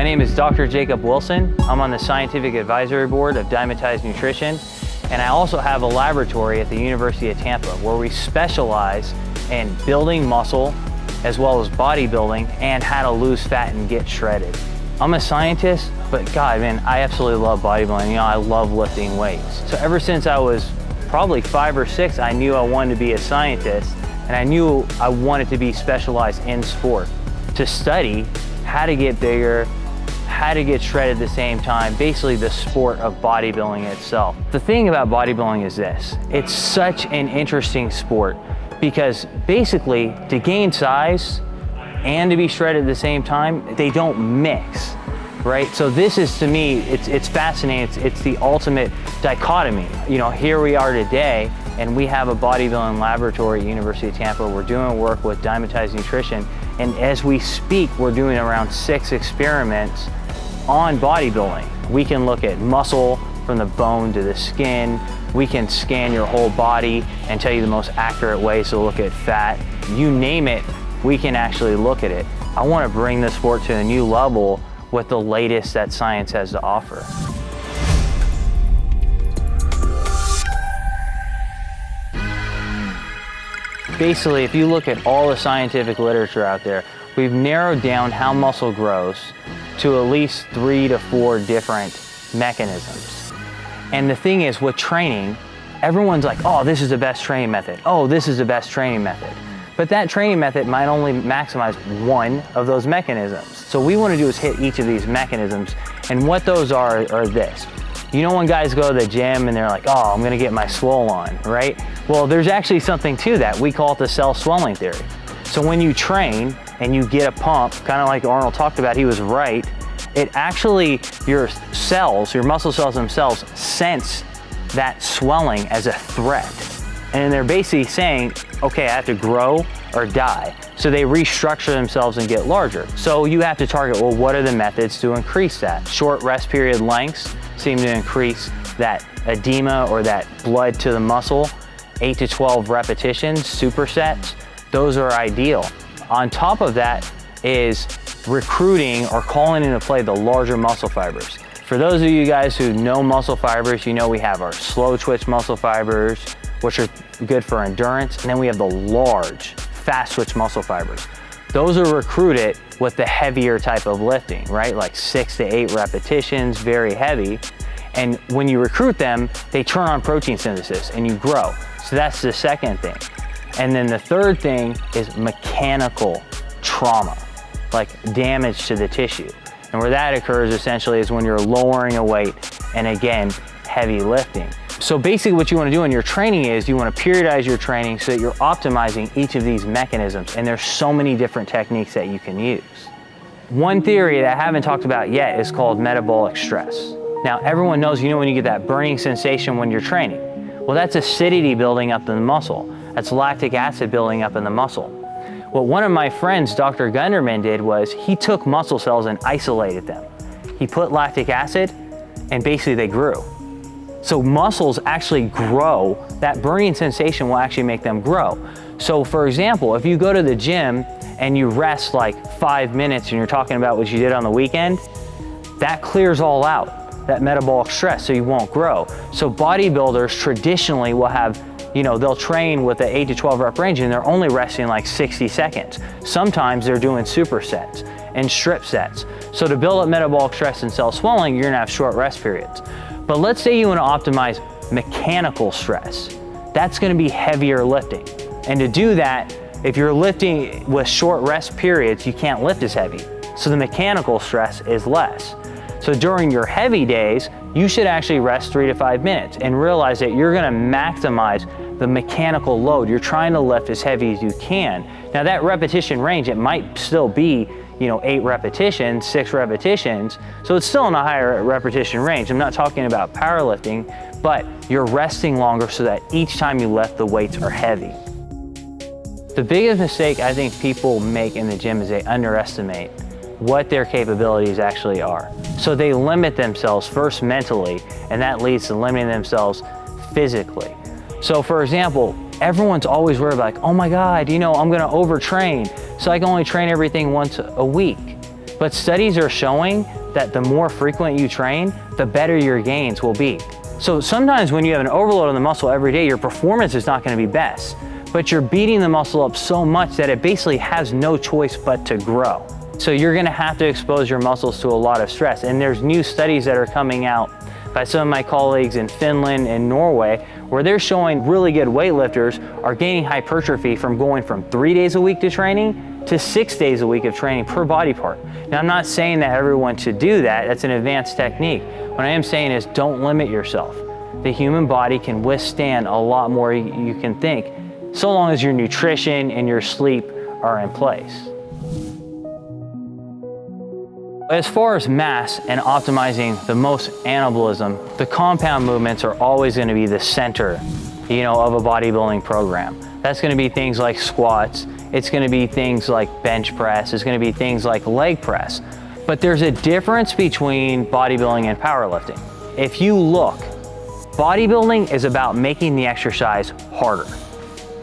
My name is Dr. Jacob Wilson. I'm on the Scientific Advisory Board of Dymatize Nutrition, and I also have a laboratory at the University of Tampa where we specialize in building muscle as well as bodybuilding and how to lose fat and get shredded. I'm a scientist, but God, man, I absolutely love bodybuilding. You know, I love lifting weights. So ever since I was probably 5 or 6, I knew I wanted to be a scientist, and I knew I wanted to be specialized in sport to study how to get bigger, how to get shredded at the same time, basically the sport of bodybuilding itself. The thing about bodybuilding is this: it's such an interesting sport because basically to gain size and to be shredded at the same time, they don't mix, right? So this is, to me, it's fascinating. It's the ultimate dichotomy. You know, here we are today, and we have a bodybuilding laboratory at University of Tampa. We're doing work with Dymatize Nutrition, and as we speak, we're doing around 6 experiments on bodybuilding. We can look at muscle from the bone to the skin. We can scan your whole body and tell you the most accurate ways to look at fat. You name it, we can actually look at it. I want to bring the sport to a new level with the latest that science has to offer. Basically, if you look at all the scientific literature out there, we've narrowed down how muscle grows to at least 3 to 4 different mechanisms. And the thing is, with training, everyone's like, oh, this is the best training method. Oh, this is the best training method. But that training method might only maximize one of those mechanisms. So what we want to do is hit each of these mechanisms, and what those are this. You know when guys go to the gym and they're like, oh, I'm gonna get my swole on, right? Well, there's actually something to that. We call it the cell swelling theory. So when you train and you get a pump, kind of like Arnold talked about, he was right, it actually, your cells, your muscle cells themselves, sense that swelling as a threat. And they're basically saying, okay, I have to grow or die. So they restructure themselves and get larger. So you have to target, well, what are the methods to increase that? Short rest period lengths seem to increase that edema or that blood to the muscle. 8 to 12 repetitions, supersets, those are ideal. On top of that is recruiting or calling into play the larger muscle fibers. For those of you guys who know muscle fibers, you know we have our slow twitch muscle fibers, which are good for endurance, and then we have the large, fast twitch muscle fibers. Those are recruited with the heavier type of lifting, right? Like 6 to 8 repetitions, very heavy. And when you recruit them, they turn on protein synthesis and you grow. So that's the second thing. And then the third thing is mechanical trauma, like damage to the tissue. And where that occurs essentially is when you're lowering a weight and again, heavy lifting. So basically what you want to do in your training is you want to periodize your training so that you're optimizing each of these mechanisms, and there's so many different techniques that you can use. One theory that I haven't talked about yet is called metabolic stress. Now everyone knows, you know when you get that burning sensation when you're training? Well, that's acidity building up in the muscle. That's lactic acid building up in the muscle. What one of my friends, Dr. Gunderman, did was he took muscle cells and isolated them. He put lactic acid and basically they grew. So muscles actually grow. That burning sensation will actually make them grow. So for example, if you go to the gym and you rest like 5 minutes and you're talking about what you did on the weekend, that clears all out, that metabolic stress, so you won't grow. So bodybuilders traditionally will have, you know, they'll train with the 8 to 12 rep range and they're only resting like 60 seconds. Sometimes they're doing supersets and strip sets. So to build up metabolic stress and cell swelling, you're gonna have short rest periods. But let's say you want to optimize mechanical stress. That's going to be heavier lifting. And to do that, if you're lifting with short rest periods, you can't lift as heavy. So the mechanical stress is less. So during your heavy days, you should actually rest 3 to 5 minutes and realize that you're going to maximize the mechanical load. You're trying to lift as heavy as you can. Now that repetition range, it might still be, you know, 8 repetitions, 6 repetitions. So it's still in a higher repetition range. I'm not talking about powerlifting, but you're resting longer so that each time you lift, the weights are heavy. The biggest mistake I think people make in the gym is they underestimate what their capabilities actually are. So they limit themselves first mentally, and that leads to limiting themselves physically. So for example, everyone's always worried about, like, oh my God, you know, I'm gonna overtrain, so I can only train everything once a week. But studies are showing that the more frequent you train, the better your gains will be. So sometimes when you have an overload on the muscle every day, your performance is not going to be best, but you're beating the muscle up so much that it basically has no choice but to grow. So you're going to have to expose your muscles to a lot of stress. And there's new studies that are coming out by some of my colleagues in Finland and Norway, where they're showing really good weightlifters are gaining hypertrophy from going from 3 days a week to training to 6 days a week of training per body part. Now, I'm not saying that everyone should do that. That's an advanced technique. What I am saying is don't limit yourself. The human body can withstand a lot more you can think, so long as your nutrition and your sleep are in place. As far as mass and optimizing the most anabolism, the compound movements are always going to be the center, of a bodybuilding program. That's going to be things like squats. It's going to be things like bench press. It's going to be things like leg press. But there's a difference between bodybuilding and powerlifting. If you look, bodybuilding is about making the exercise harder.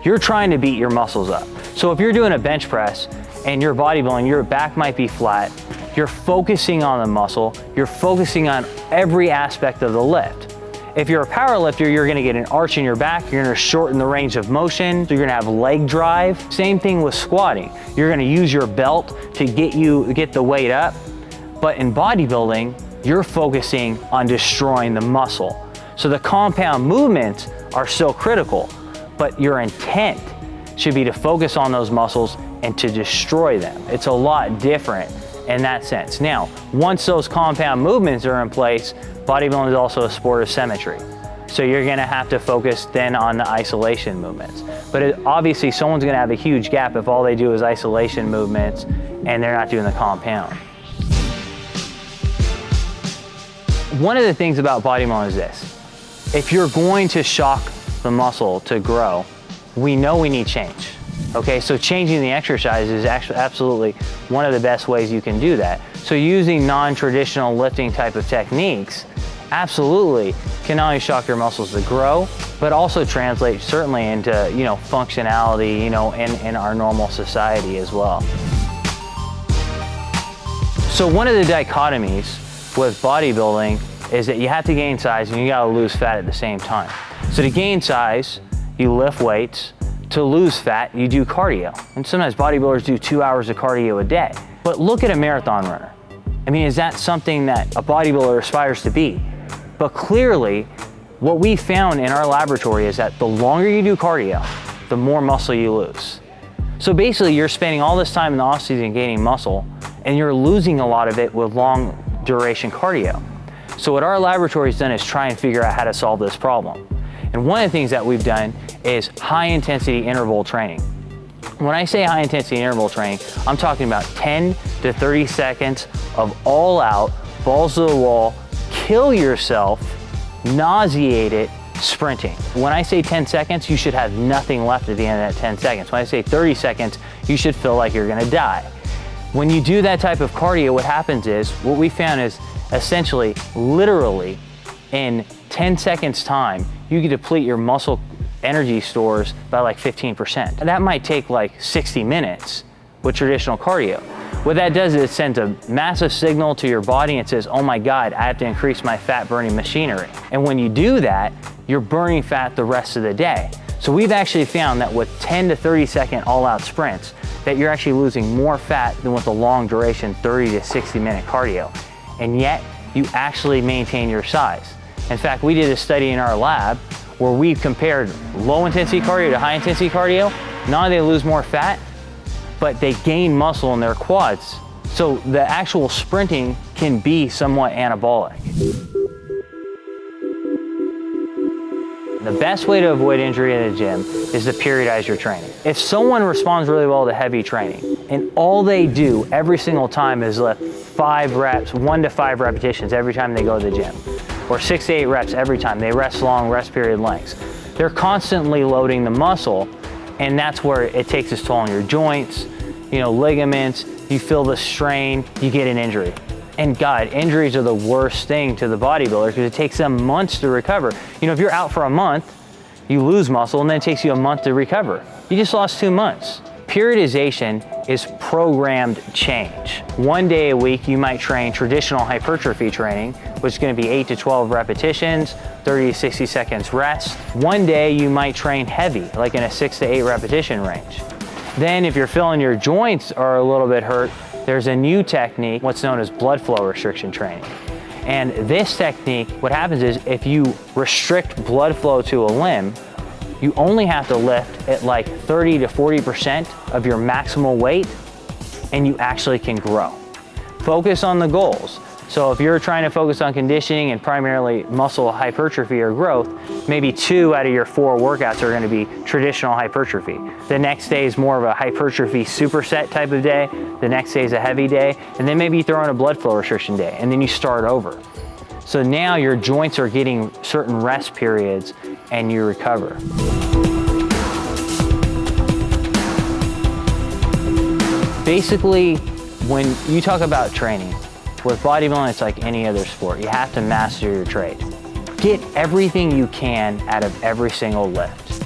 You're trying to beat your muscles up. So if you're doing a bench press and you're bodybuilding, your back might be flat, you're focusing on the muscle, you're focusing on every aspect of the lift. If you're a power lifter, you're gonna get an arch in your back, you're gonna shorten the range of motion, you're gonna have leg drive. Same thing with squatting. You're gonna use your belt to get the weight up, but in bodybuilding, you're focusing on destroying the muscle. So the compound movements are still critical, but your intent should be to focus on those muscles and to destroy them. It's a lot different in that sense. Now, once those compound movements are in place, bodybuilding is also a sport of symmetry. So you're gonna have to focus then on the isolation movements. But obviously someone's gonna have a huge gap if all they do is isolation movements and they're not doing the compound. One of the things about bodybuilding is this. If you're going to shock the muscle to grow, we know we need change. Okay, so changing the exercise is actually absolutely one of the best ways you can do that. So using non-traditional lifting type of techniques absolutely can not only shock your muscles to grow, but also translate certainly into, functionality, in our normal society as well. So one of the dichotomies with bodybuilding is that you have to gain size and you gotta lose fat at the same time. So to gain size, you lift weights. To lose fat, you do cardio. And sometimes bodybuilders do 2 hours of cardio a day. But look at a marathon runner. I mean, is that something that a bodybuilder aspires to be? But clearly, what we found in our laboratory is that the longer you do cardio, the more muscle you lose. So basically, you're spending all this time in the off season gaining muscle, and you're losing a lot of it with long duration cardio. So what our laboratory's done is try and figure out how to solve this problem. And one of the things that we've done is high intensity interval training. When I say high intensity interval training, I'm talking about 10 to 30 seconds of all out, balls to the wall, kill yourself, nauseated sprinting. When I say 10 seconds, you should have nothing left at the end of that 10 seconds. When I say 30 seconds, you should feel like you're gonna die. When you do that type of cardio, what happens is, what we found is essentially, literally, in 10 seconds time, you can deplete your muscle energy stores by like 15%. And that might take like 60 minutes with traditional cardio. What that does is it sends a massive signal to your body and says, oh my God, I have to increase my fat burning machinery. And when you do that, you're burning fat the rest of the day. So we've actually found that with 10 to 30 second all out sprints, that you're actually losing more fat than with a long duration 30 to 60 minute cardio. And yet you actually maintain your size. In fact, we did a study in our lab where we compared low intensity cardio to high intensity cardio. Not only do they lose more fat, but they gain muscle in their quads. So the actual sprinting can be somewhat anabolic. The best way to avoid injury in the gym is to periodize your training. If someone responds really well to heavy training and all they do every single time is lift 5 reps, 1 to 5 repetitions every time they go to the gym, or 6 to 8 reps every time, they rest long rest period lengths, they're constantly loading the muscle, and that's where it takes its toll on your joints, ligaments, you feel the strain, you get an injury. And God, injuries are the worst thing to the bodybuilder because it takes them months to recover. If you're out for a month, you lose muscle and then it takes you a month to recover. You just lost 2 months. Periodization is programmed change. One day a week, you might train traditional hypertrophy training, which is going to be 8 to 12 repetitions, 30 to 60 seconds rest. One day you might train heavy, like in a 6 to 8 repetition range. Then if you're feeling your joints are a little bit hurt, there's a new technique, what's known as blood flow restriction training. And this technique, what happens is if you restrict blood flow to a limb, you only have to lift at like 30 to 40% of your maximal weight and you actually can grow. Focus on the goals. So if you're trying to focus on conditioning and primarily muscle hypertrophy or growth, maybe 2 out of your 4 workouts are going to be traditional hypertrophy. The next day is more of a hypertrophy superset type of day. The next day is a heavy day. And then maybe you throw in a blood flow restriction day and then you start over. So now your joints are getting certain rest periods and you recover. Basically, when you talk about training, with bodybuilding, it's like any other sport. You have to master your trade. Get everything you can out of every single lift.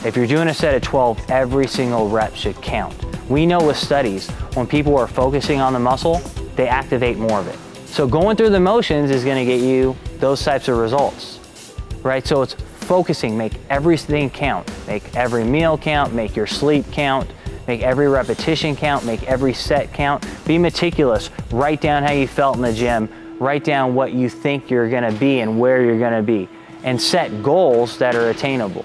If you're doing a set of 12, every single rep should count. We know with studies, when people are focusing on the muscle, they activate more of it. So going through the motions is gonna get you those types of results, right? So it's focusing, make everything count. Make every meal count, make your sleep count, make every repetition count, make every set count. Be meticulous, write down how you felt in the gym, write down what you think you're gonna be and where you're gonna be, and set goals that are attainable.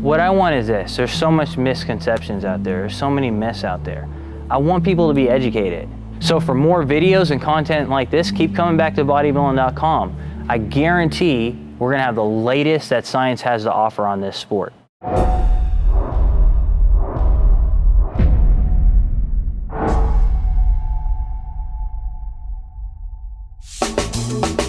What I want is this, there's so much misconceptions out there, there's so many myths out there. I want people to be educated. So for more videos and content like this, keep coming back to bodybuilding.com. I guarantee we're gonna have the latest that science has to offer on this sport. Thank you.